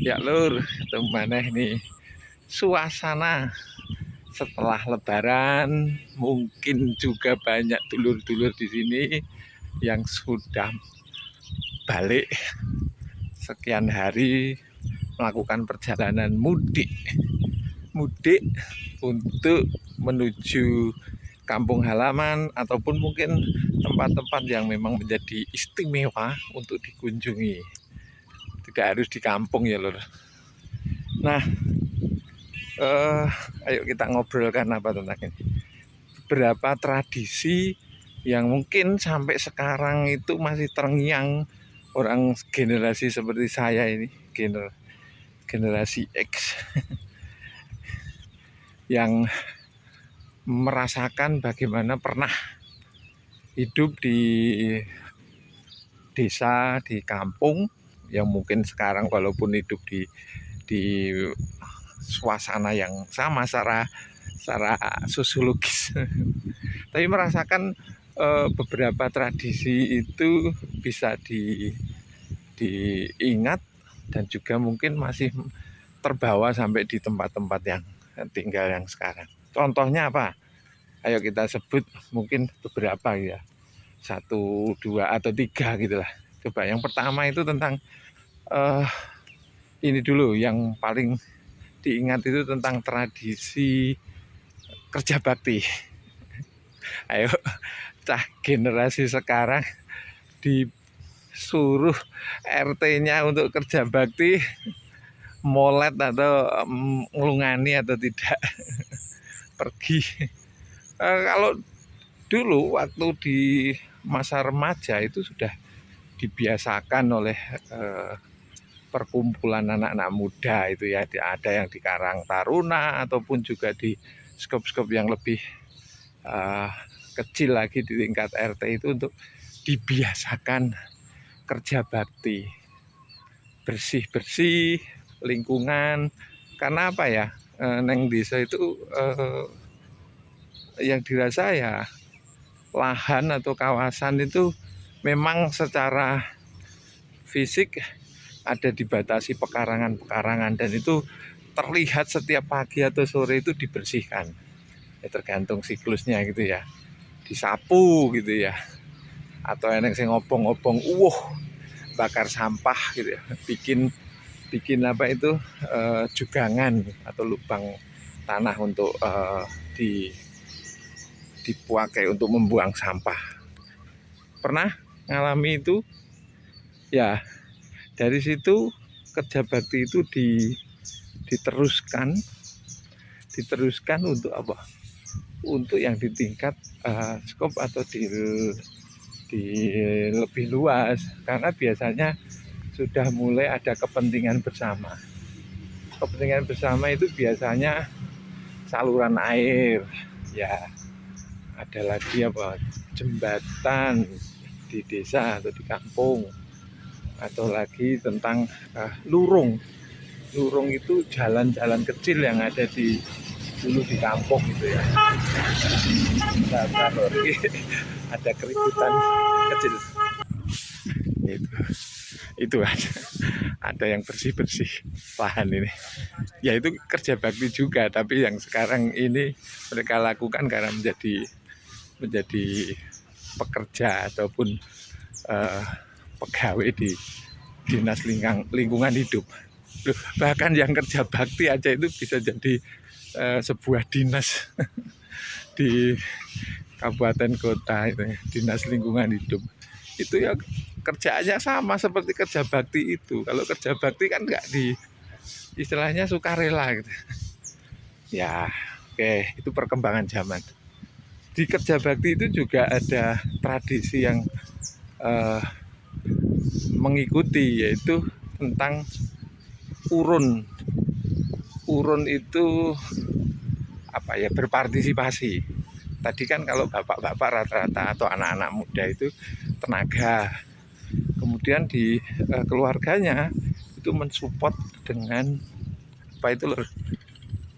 Ya lur, mana nih suasana setelah Lebaran. Mungkin juga banyak dulur-dulur di sini yang sudah balik sekian hari melakukan perjalanan mudik untuk menuju kampung halaman ataupun mungkin tempat-tempat yang memang menjadi istimewa untuk dikunjungi. Tidak harus di kampung ya lur. Nah, ayo kita ngobrolkan apa tentang ini. Beberapa tradisi yang mungkin sampai sekarang itu masih terngiang orang generasi seperti saya ini, generasi X yang merasakan bagaimana pernah hidup di desa, di kampung, yang mungkin sekarang walaupun hidup di suasana yang sama secara sosiologis tapi merasakan beberapa tradisi itu bisa diingat dan juga mungkin masih terbawa sampai di tempat-tempat yang tinggal yang sekarang. Contohnya apa? Ayo kita sebut mungkin beberapa ya, 1, 2 atau 3 gitulah. Coba yang pertama itu tentang ini dulu, yang paling diingat itu tentang tradisi kerja bakti. Ayo cah generasi sekarang disuruh RT-nya untuk kerja bakti, molet atau ngelungani atau tidak pergi. Kalau dulu waktu di masa remaja itu sudah dibiasakan oleh perkumpulan anak-anak muda itu ya, ada yang di Karang Taruna ataupun juga di skop-skop yang lebih kecil lagi di tingkat RT itu untuk dibiasakan kerja bakti, bersih-bersih lingkungan. Karena apa ya, neng desa itu yang dirasa ya lahan atau kawasan itu memang secara fisik ada dibatasi pekarangan-pekarangan, dan itu terlihat setiap pagi atau sore itu dibersihkan. Ya, tergantung siklusnya gitu ya, disapu gitu ya, atau yang saya ngobong-ngobong, bakar sampah gitu ya, bikin apa itu jugangan atau lubang tanah untuk dipakai untuk membuang sampah. Pernah ngalami itu ya. Dari situ kerja bakti itu diteruskan untuk apa? Untuk yang di tingkat skop atau di lebih luas, karena biasanya sudah mulai ada kepentingan bersama. Kepentingan bersama itu biasanya saluran air, ya ada lagi apa, jembatan di desa atau di kampung, atau lagi tentang lurung itu jalan-jalan kecil yang ada dulu di kampung gitu ya. Ada keributan kecil itu ada yang bersih lahan ini ya, itu kerja bakti juga, tapi yang sekarang ini mereka lakukan karena menjadi pekerja ataupun pegawai di dinas lingkungan hidup. Bahkan yang kerja bakti aja itu bisa jadi sebuah dinas di kabupaten kota itu, dinas lingkungan hidup itu ya kerjaannya sama seperti kerja bakti itu. Kalau kerja bakti kan nggak istilahnya sukarela gitu ya. Oke, itu perkembangan zaman. Di kerja bakti itu juga ada tradisi yang mengikuti, yaitu tentang urun itu apa ya, berpartisipasi. Tadi kan kalau bapak-bapak rata-rata atau anak-anak muda itu tenaga, kemudian di keluarganya itu mensupport dengan apa itu loh,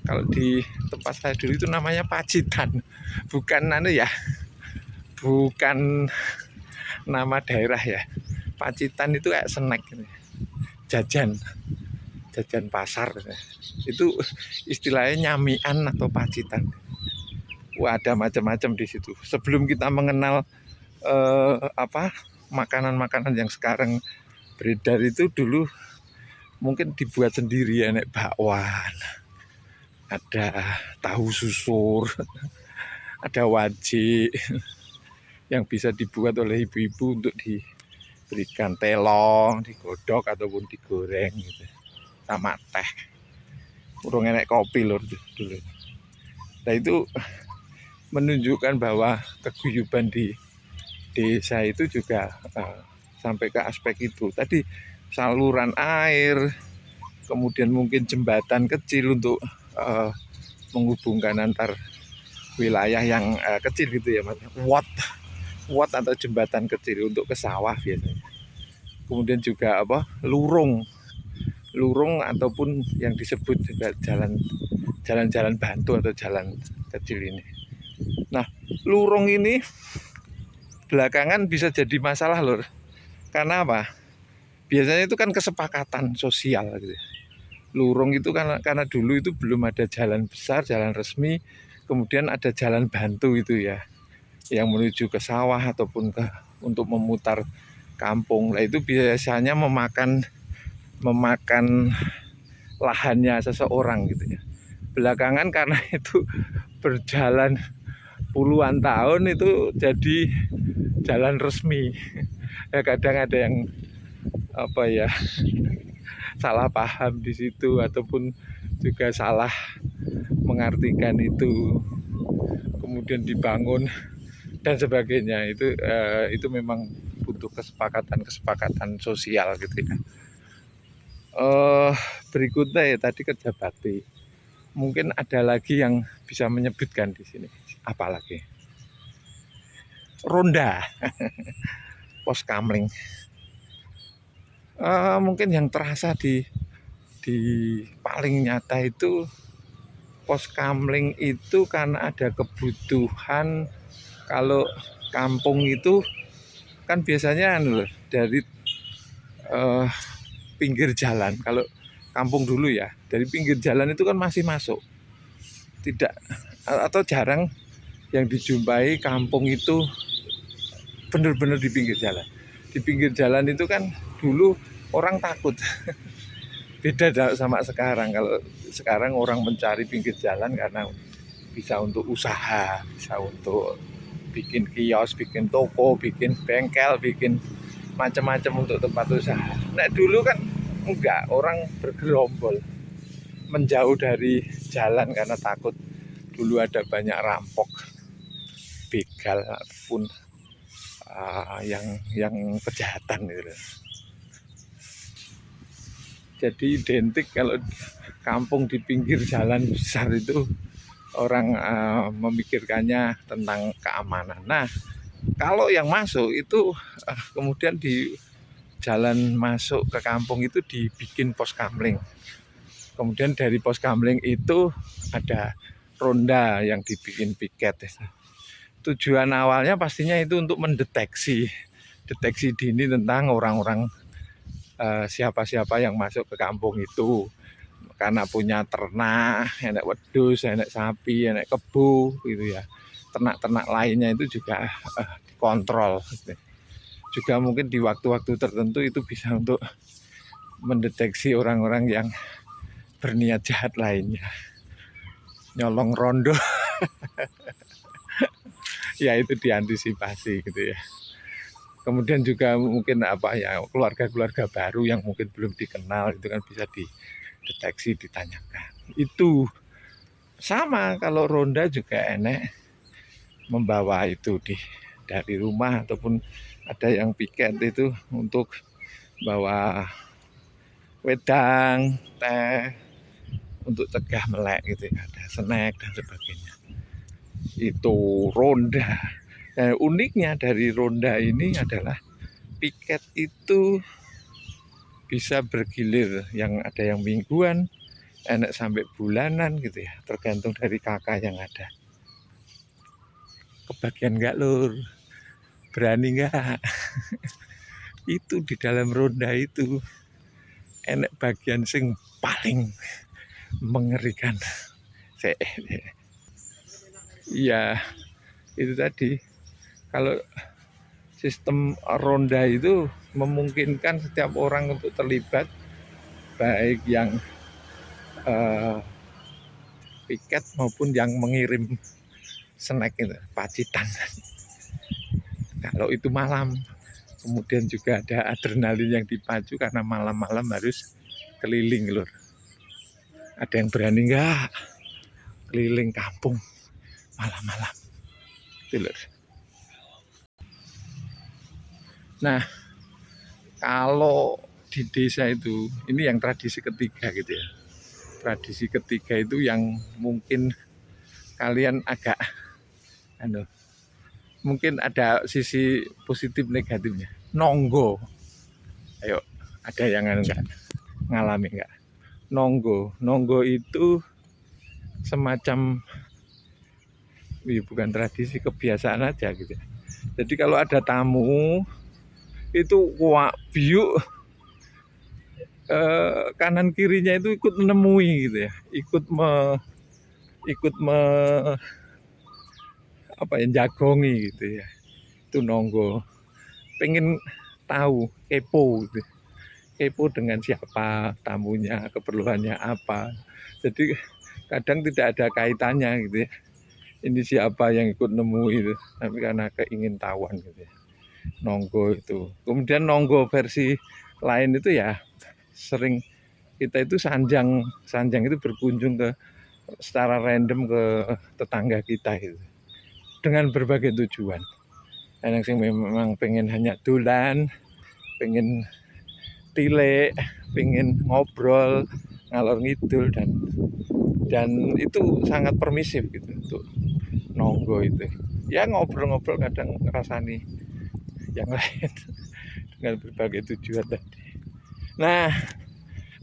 kalau di tempat saya dulu itu namanya pacitan, bukan ya, bukan nama daerah ya. Pacitan itu kayak snack gitu. jajan pasar. Itu istilahnya nyamian atau pacitan. Wah, ada macam-macam di situ. Sebelum kita mengenal makanan-makanan yang sekarang beredar, itu dulu mungkin dibuat sendiri ya, nek bakwan, ada tahu susur, ada wajik yang bisa dibuat oleh ibu-ibu untuk diberikan telong, digodok ataupun digoreng gitu. Sama teh. Urung enek kopi lur dulu. Nah, itu menunjukkan bahwa keguyuban di desa itu juga sampai ke aspek itu. Tadi saluran air, kemudian mungkin jembatan kecil untuk menghubungkan antar wilayah yang kecil gitu ya, Mas. Wat atau jembatan kecil untuk ke sawah biasanya. Kemudian juga lurung ataupun yang disebut juga jalan bantu atau jalan kecil ini. Nah, lurung ini belakangan bisa jadi masalah lur. Karena apa? Biasanya itu kan kesepakatan sosial gitu. Lurung itu karena dulu itu belum ada jalan besar, jalan resmi, kemudian ada jalan bantu itu ya, yang menuju ke sawah ataupun untuk memutar kampung. Nah, itu biasanya memakan lahannya seseorang gitu ya. Belakangan karena itu berjalan puluhan tahun itu jadi jalan resmi. Ya, kadang ada yang salah paham di situ ataupun juga salah mengartikan itu, kemudian dibangun dan sebagainya. Itu memang butuh kesepakatan sosial gitu ya. Berikutnya ya tadi kerja bakti. Mungkin ada lagi yang bisa menyebutkan di sini. Apalagi ronda, pos kamling. Mungkin yang terasa di paling nyata itu pos kamling itu karena ada kebutuhan. Kalau kampung itu kan biasanya dari pinggir jalan. Kalau kampung dulu ya, dari pinggir jalan itu kan masih masuk. Tidak atau jarang yang dijumpai kampung itu benar-benar di pinggir jalan. Di pinggir jalan itu kan dulu orang takut. Beda sama sekarang. Kalau sekarang orang mencari pinggir jalan karena bisa untuk usaha, bisa untuk bikin kios, bikin toko, bikin bengkel, bikin macam-macam untuk tempat usaha. Nah, dulu kan enggak, orang bergerombol menjauh dari jalan karena takut dulu ada banyak rampok, begal pun yang kejahatan gitu. Jadi identik kalau kampung di pinggir jalan besar itu orang memikirkannya tentang keamanan. Nah, kalau yang masuk itu kemudian di jalan masuk ke kampung itu dibikin pos kamling. Kemudian dari pos kamling itu ada ronda yang dibikin piket. Tujuan awalnya pastinya itu untuk mendeteksi dini tentang orang-orang siapa-siapa yang masuk ke kampung itu. Karena punya ternak, enak wedhus, enak sapi, enak kebo gitu ya. Ternak-ternak lainnya itu juga dikontrol. Juga mungkin di waktu-waktu tertentu itu bisa untuk mendeteksi orang-orang yang berniat jahat lainnya. Nyolong rondo. Ya, itu diantisipasi gitu ya. Kemudian juga mungkin keluarga-keluarga baru yang mungkin belum dikenal itu kan bisa dideteksi, ditanyakan. Itu sama kalau ronda juga enek membawa itu dari rumah ataupun ada yang piket itu untuk bawa wedang, teh untuk cegah melek gitu ya, ada snack dan sebagainya. Itu ronda. Nah, uniknya dari ronda ini adalah piket itu bisa bergilir, yang ada yang mingguan, enak sampai bulanan gitu ya, tergantung dari kakak yang ada. Kebagian enggak lur? Berani enggak? Itu di dalam ronda itu enek bagian sing paling mengerikan. Iya, itu tadi. Kalau sistem ronda itu memungkinkan setiap orang untuk terlibat, baik yang piket maupun yang mengirim snack itu, pacitan. Kalau itu malam, kemudian juga ada adrenalin yang dipacu karena malam-malam harus keliling lur. Ada yang berani nggak keliling kampung malam-malam itu lur. Nah, kalau di desa itu, ini yang tradisi ketiga gitu ya. Tradisi ketiga itu yang mungkin kalian agak mungkin ada sisi positif negatifnya. Nonggo. Ayo, ada yang enggak ngalami enggak? Nonggo itu semacam bukan tradisi, kebiasaan aja gitu. Jadi kalau ada tamu itu biuk kanan kirinya itu ikut menemui gitu ya, ikut jagongi gitu ya. Itu nonggo, pengen tahu, kepo gitu. Kepo dengan siapa tamunya, keperluannya apa. Jadi kadang tidak ada kaitannya gitu ya. Ini siapa yang ikut nemu itu, tapi karena keingintahuan gitu ya. Nonggo itu. Kemudian nonggo versi lain itu ya sering kita itu sanjang itu berkunjung ke secara random ke tetangga kita gitu. Dengan berbagai tujuan. Yang memang pengen hanya dolan, pengen tilek, pengen ngobrol, ngalor ngidul dan itu sangat permisif gitu untuk nonggo itu. Ya ngobrol-ngobrol kadang ngerasani yang lain dengan berbagai tujuan tadi. Nah,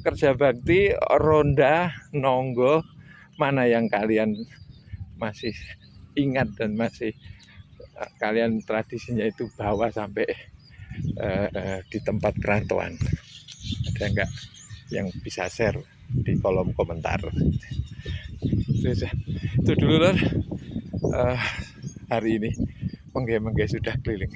kerja bakti, ronda, nonggo, mana yang kalian masih ingat dan masih kalian tradisinya itu bawa sampai di tempat kerantauan? Ada enggak yang bisa share di kolom komentar? Itu dulu lor, hari ini mengge sudah keliling.